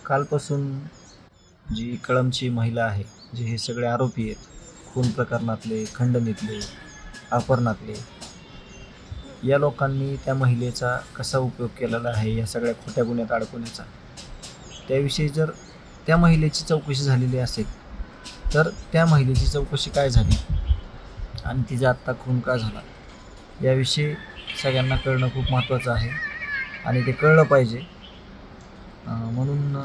कालपासून जी कळमची महिला आहे, जे हे सगळे आरोपी आहेत, खून प्रकरणातले, खंडणीतले, अपहरणातले, या लोकांनी त्या महिलेचा कसा उपयोग केलेला आहे या सगळ्या खोट्या गुन्ह्यात अडकवण्याचा, त्याविषयी जर त्या महिलेची चौकशी झालेली असेल तर त्या महिलेची चौकशी काय झाली आणि तिचा आत्ता खून का झाला याविषयी सगळ्यांना कळणं खूप महत्त्वाचं आहे आणि ते कळलं पाहिजे. म्हणून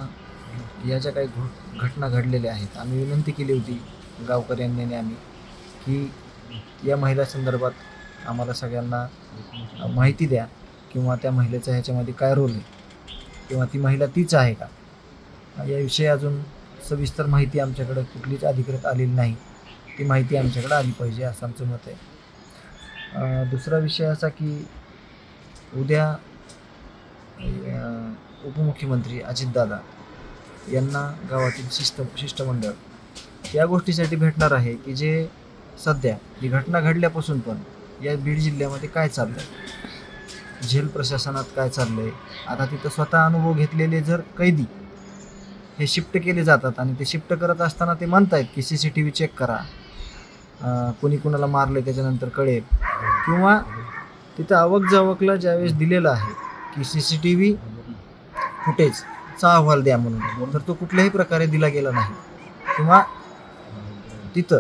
या ज्या काही घटना घडलेल्या आहेत, आम्ही विनंती केली होती गावकऱ्यांनी आम्ही की या महिला संदर्भात आम्हाला सगळ्यांना माहिती द्या किंवा त्या महिलेचा ह्याच्यामध्ये काय रोल आहे किंवा ती महिला तीच आहे का याविषयी अजून सविस्तर माहिती आमच्याकडं कुठलीच अधिकृत आलेली नाही. ती माहिती आमच्याकडे आली पाहिजे असं आमचं मत आहे. दुसरा विषय असा की उद्या उपमुख्यमंत्री अजितदादा यांना गावातील शिष्टमंडळ या गोष्टीसाठी भेटणार आहे की जे सध्या ही घटना घडल्यापासून पण या बीड जिल्ह्यामध्ये काय चाललं आहे, जेल प्रशासनात काय चाललं आहे. आता तिथं स्वतः अनुभव घेतलेले जर कैदी हे शिफ्ट केले जातात आणि ते शिफ्ट करत असताना ते म्हणतायत की CCTV चेक करा, कोणी कुणाला मारले त्याच्यानंतर कळेल, किंवा तिथं आवकजावकला ज्यावेळेस दिलेलं आहे की CCTV फुटेजचा अहवाल द्या म्हणून, तर तो कुठल्याही प्रकारे दिला गेला नाही. किंवा तिथं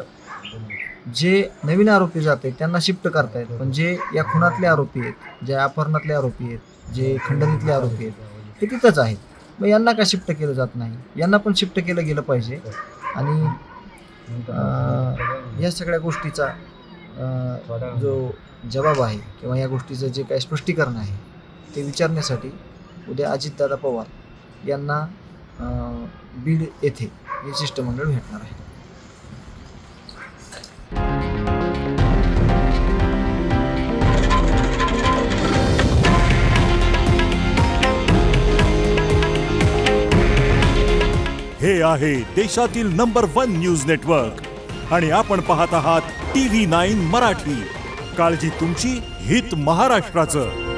जे नवीन आरोपी जात आहेत त्यांना शिफ्ट करतायत, पण जे या खुनातले आरोपी आहेत, जे अपहरणातले आरोपी आहेत, जे खंडणीतले आरोपी आहेत ते तिथंच आहेत. मग यांना का शिफ्ट केलं जात नाही? यांना पण शिफ्ट केलं गेलं पाहिजे. आणि या सगळ्या गोष्टीचा जो जबाब आहे किंवा या गोष्टीचं जे काही स्पष्टीकरण आहे ते विचारण्यासाठी उद्या अजितदादा पवार यांना बीड येथे हे शिष्टमंडळ भेटणार आहे. हे आहे देशातील नंबर 1 न्यूज नेटवर्क आणि आपण पाहत आहात TV9 मराठी. काळजी तुमची, हित महाराष्ट्राचं.